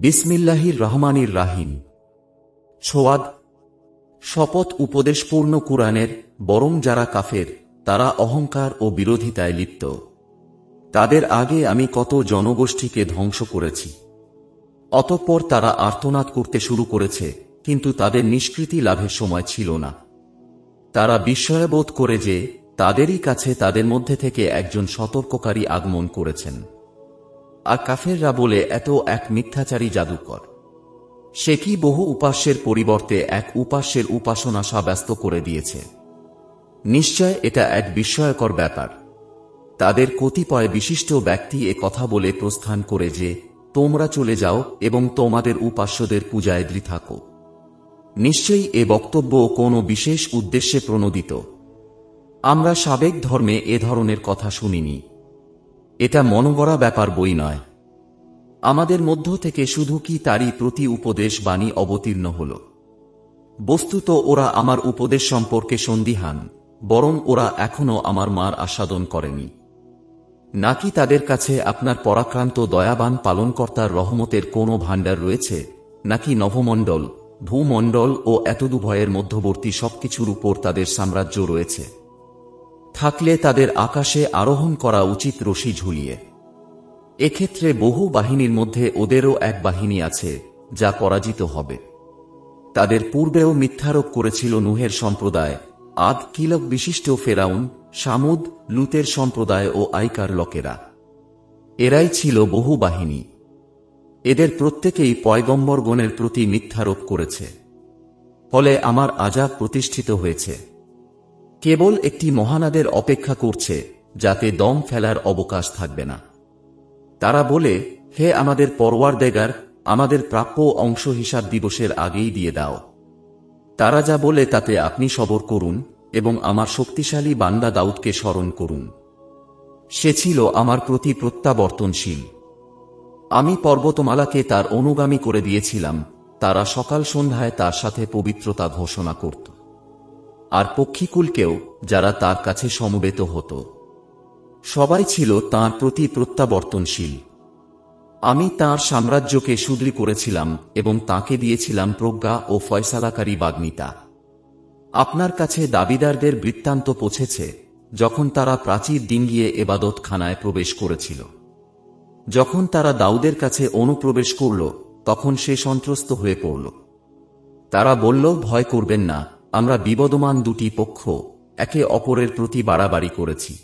বিসমিল্লাহির রহমানির রাহিম। ছোয়াদ। শপথ উপদেশপূর্ণ কুরআনের, বরং যারা কাফের তারা অহংকার ও বিরোধিতায় লিপ্ত। তাদের আগে আমি কত জনগোষ্ঠীকে ধ্বংস করেছি। অতঃপর তারা আর্তনাদ করতে শুরু করেছে, কিন্তু তাদের নিষ্কৃতি লাভের সময় ছিল না। তারা বিস্ময়বোধ করে যে তাদেরই কাছে তাদের মধ্যে থেকে একজন সতর্ককারী আগমন করেছেন। আর কাফেররা বলে, এত এক মিথ্যাচারী জাদুকর। সে কি বহু উপাস্যের পরিবর্তে এক উপাস্যের উপাসনা সাব্যস্ত করে দিয়েছে। নিশ্চয় এটা এক বিস্ময়কর ব্যাপার। তাদের কতিপয় বিশিষ্ট ব্যক্তি এ কথা বলে প্রস্থান করে যে, তোমরা চলে যাও এবং তোমাদের উপাস্যদের পূজায় দৃঢ় থাকো। নিশ্চয়ই এ বক্তব্য কোনো বিশেষ উদ্দেশ্যে প্রণোদিত। আমরা সাবেক ধর্মে এ ধরনের কথা শুনিনি। এটা মনগড়া ব্যাপার বই নয়। আমাদের মধ্য থেকে শুধু কি তারই প্রতি উপদেশ বাণী অবতীর্ণ হল। বস্তুত ওরা আমার উপদেশ সম্পর্কে সন্দিহান, বরং ওরা এখনো আমার মার আস্বাদন করেনি। নাকি তাদের কাছে আপনার পরাক্রান্ত দয়াবান পালনকর্তার রহমতের কোনো ভাণ্ডার রয়েছে, নাকি নভমণ্ডল, ভূমণ্ডল ও এতদুভয়ের মধ্যবর্তী সবকিছুর উপর তাদের সাম্রাজ্য রয়েছে। থাকলে তাদের আকাশে আরোহণ করা উচিত রশি ঝুলিয়ে। এক্ষেত্রে বহু বাহিনীর মধ্যে ওদেরও এক বাহিনী আছে, যা পরাজিত হবে। তাদের পূর্বেও মিথ্যারোপ করেছিল নুহের সম্প্রদায়, আদ কিলক বিশিষ্ট ফেরাউন, সামুদ, লুতের সম্প্রদায় ও আইকার লোকেরা। এরাই ছিল বহু বাহিনী। এদের প্রত্যেকেই পয়গম্বরগণের প্রতি মিথ্যারোপ করেছে। ফলে আমার আযাব প্রতিষ্ঠিত হয়েছে। কেবল একটি মহানাদের অপেক্ষা করছে, যাতে দম ফেলার অবকাশ থাকবে না। তারা বলে, হে আমাদের পরওয়ারদেগার, আমাদের প্রাপ্য অংশ হিসাব দিবসের আগেই দিয়ে দাও। তারা যা বলে তাতে আপনি সবর করুন এবং আমার শক্তিশালী বান্দা দাউদকে স্মরণ করুন। সে ছিল আমার প্রতি প্রত্যাবর্তনশীল। আমি পর্বতমালাকে তার অনুগামী করে দিয়েছিলাম, তারা সকাল সন্ধ্যায় তার সাথে পবিত্রতা ঘোষণা করত। আর পক্ষীকুলকেও, যারা তার কাছে সমবেত হতো। সবাই ছিল তাঁর প্রতি প্রত্যাবর্তনশীল। আমি তাঁর সাম্রাজ্যকে সুদৃঢ় করেছিলাম এবং তাঁকে দিয়েছিলাম প্রজ্ঞা ও ফয়সালাকারী বাগ্মিতা। আপনার কাছে দাবিদারদের বৃত্তান্ত পৌঁছেছে, যখন তারা প্রাচীর ডিঙ্গিয়ে এবাদতখানায় প্রবেশ করেছিল। যখন তারা দাউদের কাছে অনুপ্রবেশ করল, তখন সে সন্ত্রস্ত হয়ে পড়ল। তারা বলল, ভয় করবেন না, আমরা বিবদমান দুটি পক্ষ একে অপরের প্রতি বাড়াবাড়ি করেছি।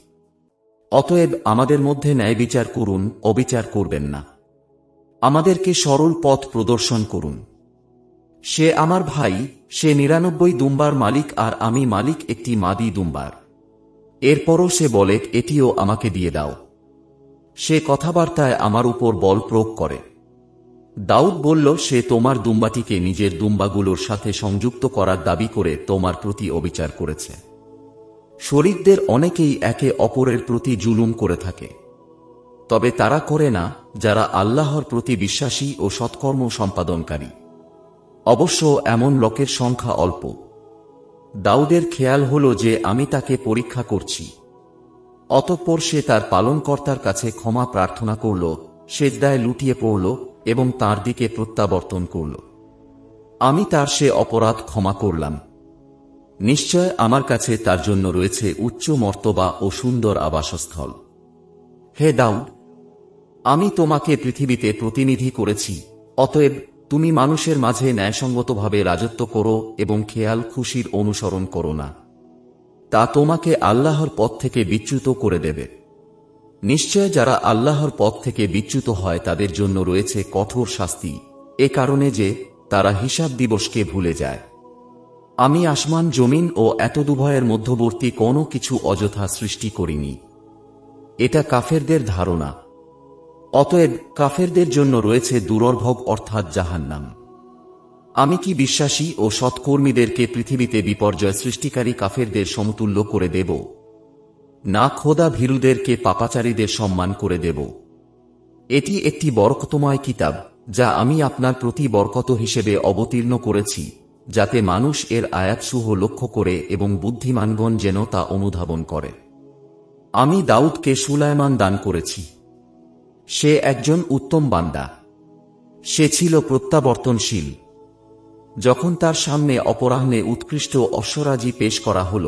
অতএব আমাদের মধ্যে ন্যায় বিচার করুন, অবিচার করবেন না। আমাদেরকে সরল পথ প্রদর্শন করুন। সে আমার ভাই, সে ৯৯ দুম্বার মালিক আর আমি মালিক একটি মাদি দুম্বার। এরপরও সে বলে, এটিও আমাকে দিয়ে দাও। সে কথাবার্তায় আমার উপর বল প্রয়োগ করে। দাউদ বলল, সে তোমার দুম্বাটিকে নিজের দুম্বাগুলোর সাথে সংযুক্ত করার দাবি করে তোমার প্রতি অবিচার করেছে। শরীকদের অনেকেই একে অপরের প্রতি জুলুম করে থাকে। তবে তারা করে না যারা আল্লাহর প্রতি বিশ্বাসী ও সৎকর্ম সম্পাদনকারী। অবশ্য এমন লোকের সংখ্যা অল্প। দাউদের খেয়াল হল যে আমি তাকে পরীক্ষা করছি। অতঃপর সে তার পালনকর্তার কাছে ক্ষমা প্রার্থনা করল, সেজদায় লুটিয়ে পড়ল এবং তাঁর দিকে প্রত্যাবর্তন করল। আমি তার সে অপরাধ ক্ষমা করলাম। নিশ্চয় আমার কাছে তার জন্য রয়েছে উচ্চ মর্তবা ও সুন্দর আবাসস্থল। হে দাউদ, আমি তোমাকে পৃথিবীতে প্রতিনিধি করেছি, অতএব তুমি মানুষের মাঝে ন্যায়সঙ্গতভাবে রাজত্ব করো এবং খেয়াল খুশির অনুসরণ করো না। তা তোমাকে আল্লাহর পথ থেকে বিচ্যুত করে দেবে। নিশ্চয় যারা আল্লাহর পথ থেকে বিচ্যুত হয় তাদের জন্য রয়েছে কঠোর শাস্তি, এ কারণে যে তারা হিসাব দিবসকে ভুলে যায়। আমি আসমান জমিন ও এতদুভয়ের মধ্যবর্তী কোনো কিছু অযথা সৃষ্টি করিনি। এটা কাফেরদের ধারণা। অতএব কাফেরদের জন্য রয়েছে দুরর্ভোগ, অর্থাৎ জাহান্নাম। আমি কি বিশ্বাসী ও সৎকর্মীদেরকে পৃথিবীতে বিপর্যয় সৃষ্টিকারী কাফেরদের সমতুল্য করে দেব? না, খোদা ভীরুদেরকে পাপাচারীদের সম্মান করে দেব। এটি একটি বরকতময় কিতাব, যা আমি আপনার প্রতি বরকত হিসেবে অবতীর্ণ করেছি, যাতে মানুষ এর আয়াতসমূহ লক্ষ্য করে এবং বুদ্ধিমানগণ যেন তা অনুধাবন করে। আমি দাউদকে সুলাইমান দান করেছি। সে একজন উত্তম বান্দা। সে ছিল প্রত্যাবর্তনশীল। যখন তার সামনে অপরাহ্নে উৎকৃষ্ট অশ্বরাজি পেশ করা হল,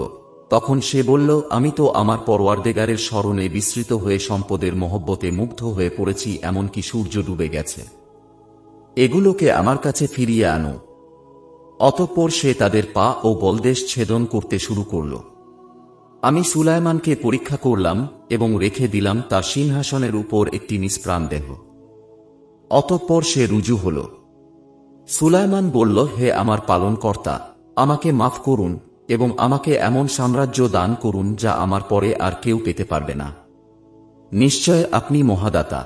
তখন সে বলল, আমি তো আমার পরওয়ারদেগারের স্মরণে বিস্মৃত হয়ে সম্পদের মহব্বতে মুগ্ধ হয়ে পড়েছি, এমনকি সূর্য ডুবে গেছে। এগুলোকে আমার কাছে ফিরিয়ে আনো। অতঃপর সে তাদের পা ও বলদেশ ছেদন করতে শুরু করল। আমি সুলাইমানকে পরীক্ষা করলাম এবং রেখে দিলাম তার সিংহাসনের উপর একটি নিষ্প্রাণ দেহ। অতঃপর সে রুজু হল। সুলাইমান বলল, হে আমার পালনকর্তা, আমাকে মাফ করুন এবং আমাকে এমন সাম্রাজ্য দান করুন যা আমার পরে আর কেউ পেতে পারবে না। নিশ্চয় আপনি মহাদাতা।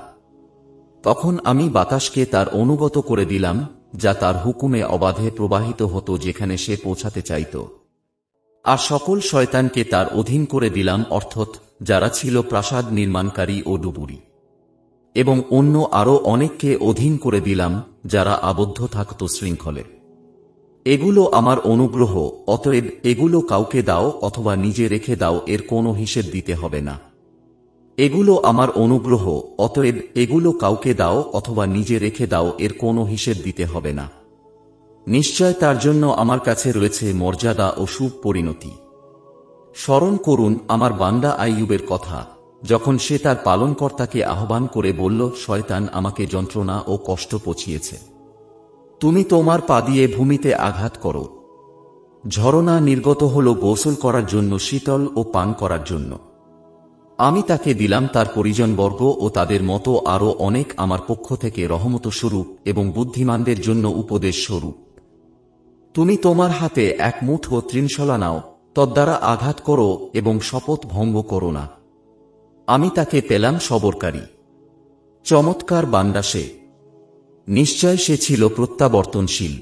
তখন আমি বাতাসকে তার অনুগত করে দিলাম, যা তার হুকুমে অবাধে প্রবাহিত হতো যেখানে সে পৌঁছাতে চাইত। আর সকল শয়তানকে তার অধীন করে দিলাম, অর্থাৎ যারা ছিল প্রাসাদ নির্মাণকারী ও ডুবুরি, এবং অন্য আরও অনেককে অধীন করে দিলাম যারা আবদ্ধ থাকত শৃঙ্খলে। এগুলো আমার অনুগ্রহ, অতএব এগুলো কাউকে দাও অথবা নিজে রেখে দাও, এর কোনো হিসেব দিতে হবে না। এগুলো আমার অনুগ্রহ, অতএব এগুলো কাউকে দাও অথবা নিজে রেখে দাও, এর কোনো হিসেব দিতে হবে না। নিশ্চয় তার জন্য আমার কাছে রয়েছে মর্যাদা ও শুভ পরিণতি। স্মরণ করুন আমার বান্দা আইয়ুবের কথা, যখন সে তার পালনকর্তাকে আহ্বান করে বলল, শয়তান আমাকে যন্ত্রণা ও কষ্ট পৌঁছিয়েছে। তুমি তোমার পা দিয়ে ভূমিতে আঘাত করো। ঝরনা নির্গত হল গোসল করার জন্য, শীতল ও পান করার জন্য। আমি তাকে দিলাম তার পরিজনবর্গ ও তাদের মতো আরও অনেক আমার পক্ষ থেকে রহমত স্বরূপ এবং বুদ্ধিমানদের জন্য উপদেশ স্বরূপ। তুমি তোমার হাতে এক মুঠো তৃণশলা নাও, তদ্বারা আঘাত করো এবং শপথ ভঙ্গ করো না। আমি তাকে পেলাম সবরকারী। চমৎকার বান্দা সে। নিশ্চয় সে ছিল প্রত্যাবর্তনশীল।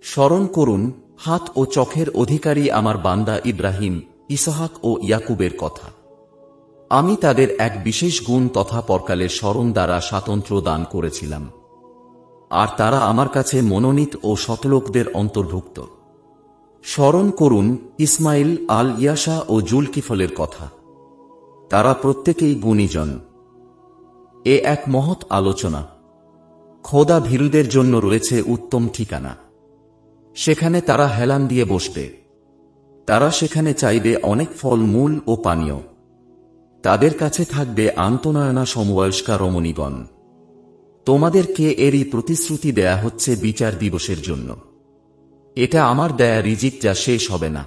স্মরণ করুন হাত ও চোখের অধিকারী আমার বান্দা ইব্রাহিম, ইসহাক ও ইয়াকুবের কথা। আমি তাদের এক বিশেষ গুণ তথা পরকালের স্মরণ দ্বারা স্বাতন্ত্র্য দান করেছিলাম, আর তারা আমার কাছে মনোনীত ও শতলোকদের অন্তর্ভুক্ত। স্মরণ করুন ইসমাইল, আল ইয়াসা ও জুলকিফলের কথা। তারা প্রত্যেকেই গুণীজন। এ এক মহৎ আলোচনা। খোদা ভীরুদের জন্য রয়েছে উত্তম ঠিকানা। সেখানে তারা হেলান দিয়ে বসবে। তারা সেখানে চাইবে অনেক ফল মূল ও পানীয়। তাদের কাছে থাকবে আন্তনয়না সমবয়স্কা রমণীগণ। তোমাদেরকে এরই প্রতিশ্রুতি দেয়া হচ্ছে বিচার দিবসের জন্য। এটা আমার দেয়া রিজিক, যা শেষ হবে না।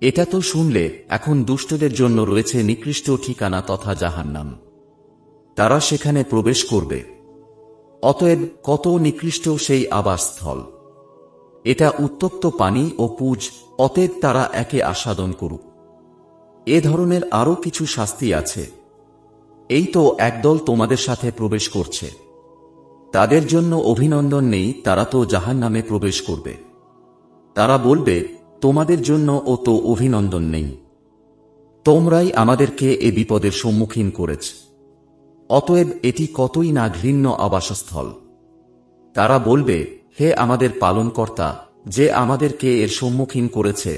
এটা তো শুনলে, এখন দুষ্টদের জন্য রয়েছে নিকৃষ্ট ঠিকানা তথা জাহান্নাম। তারা সেখানে প্রবেশ করবে। অতএব কত নিকৃষ্ট সেই আবাসস্থল। এটা উত্তপ্ত পানি ও পুজ, অতএব তারা একে আস্বাদন করুক। এ ধরনের আরও কিছু শাস্তি আছে। এই তো একদল তোমাদের সাথে প্রবেশ করছে। তাদের জন্য অভিনন্দন নেই, তারা তো জাহান্নামে প্রবেশ করবে। তারা বলবে, তোমাদের জন্য ও তো অভিনন্দন নেই। তোমরাই আমাদেরকে এ বিপদের সম্মুখীন করেছ। অতএব এটি কতই না ঘৃণ্য আবাসস্থল। তারা বলবে, হে আমাদের পালনকর্তা, যে আমাদেরকে এর সম্মুখীন করেছে,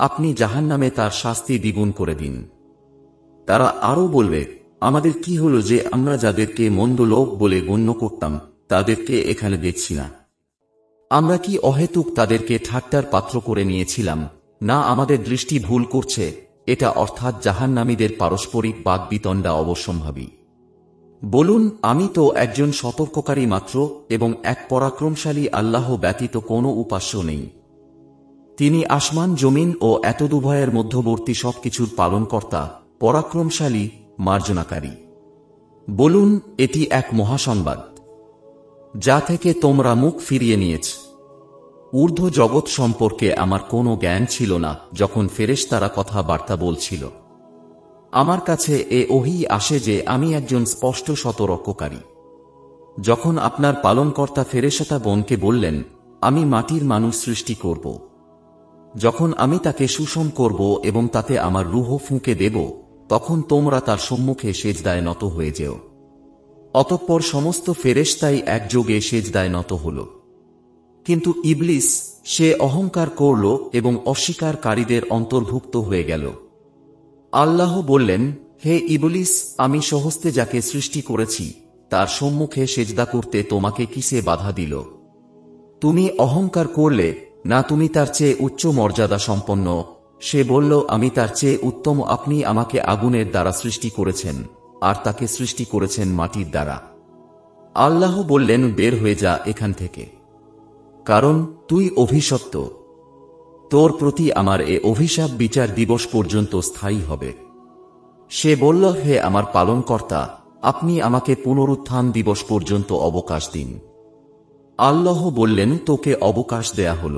আপনি জাহান্নামে তার শাস্তি দ্বিগুণ করে দিন। তারা আরও বলবে, আমাদের কি হল যে আমরা যাদেরকে মন্দ লোক বলে গণ্য করতাম তাদেরকে এখানে দেখছি না? আমরা কি অহেতুক তাদেরকে ঠাট্টার পাত্র করে নিয়েছিলাম? না, আমাদের দৃষ্টি ভুল করছে এটা, অর্থাৎ জাহান্নামীদের পারস্পরিক বাদবিতণ্ডা অবশ্যম্ভাবী। বলুন, আমি তো একজন সতর্ককারী মাত্র, এবং এক পরাক্রমশালী আল্লাহ ব্যতীত কোনো উপাস্য নেই। তিনি আসমান জমিন ও এতদুভয়ের মধ্যবর্তী সবকিছুর পালনকর্তা, পরাক্রমশালী, মার্জনাকারী। বলুন, এটি এক মহাসংবাদ যা থেকে তোমরা মুখ ফিরিয়ে নিয়েছ। ঊর্ধ্ব জগৎ সম্পর্কে আমার কোনো জ্ঞান ছিল না যখন ফেরেশতারা কথাবার্তা বলছিল। আমার কাছে এ ওহী আসে যে আমি একজন স্পষ্ট সতর্ককারী। যখন আপনার পালনকর্তা ফেরেশতাগণকে বললেন, আমি মাটির মানুষ সৃষ্টি করব, যখন আমি তাকে সুষম করব এবং তাতে আমার রূহ ফুঁকে দেব, তখন তোমরা তার সম্মুখে সেজদায় নত হয়ে যেও। অতঃপর সমস্ত ফেরেশতাই একযোগে সেজদায় নত হল। কিন্তু ইবলিস, সে অহংকার করল এবং অস্বীকারীদের অন্তর্ভুক্ত হয়ে গেল। আল্লাহ বললেন, হে ইবলিস, আমি স্বহস্তে যাকে সৃষ্টি করেছি তার সম্মুখে সেজদা করতে তোমাকে কিসে বাধা দিল? তুমি অহংকার করলে না তুমি তার চেয়ে উচ্চ মর্যাদা সম্পন্ন? সে বলল, আমি তার চেয়ে উত্তম। আপনি আমাকে আগুনের দ্বারা সৃষ্টি করেছেন আর তাকে সৃষ্টি করেছেন মাটির দ্বারা। আল্লাহ বললেন, বের হয়ে যা এখান থেকে, কারণ তুই অভিশপ্ত। তোর প্রতি আমার এ অভিশাপ বিচার দিবস পর্যন্ত স্থায়ী হবে। সে বলল, হে আমার পালনকর্তা, আপনি আমাকে পুনরুত্থান দিবস পর্যন্ত অবকাশ দিন। আল্লাহ বললেন, তোকে অবকাশ দেয়া হল,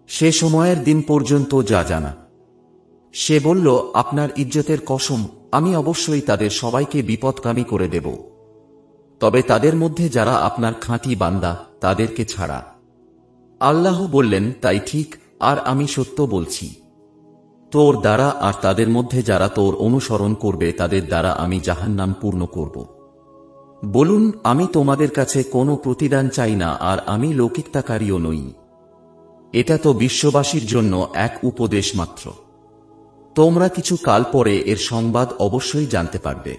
সে সময়ের দিন পর্যন্ত যা জানা। সে বলল, আপনার ইজ্জতের কসম, আমি অবশ্যই তাদের সবাইকে বিপদগামী করে দেব, তবে তাদের মধ্যে যারা আপনার খাঁটি বান্দা তাদেরকে ছাড়া। আল্লাহ বললেন, তাই ঠিক, আর আমি সত্য বলছি। তোর দ্বারা আর তাদের মধ্যে যারা তোর অনুসরণ করবে তাদের দ্বারা আমি জাহান্নাম পূর্ণ করব। বলুন, আমি তোমাদের কাছে কোনো প্রতিদান চাই না, আর আমি লৌকিকতাকারীও নই। এটা তো বিশ্ববাসীর জন্য এক উপদেশ মাত্র। তোমরা কিছু কাল পরে এর সংবাদ অবশ্যই জানতে পারবে।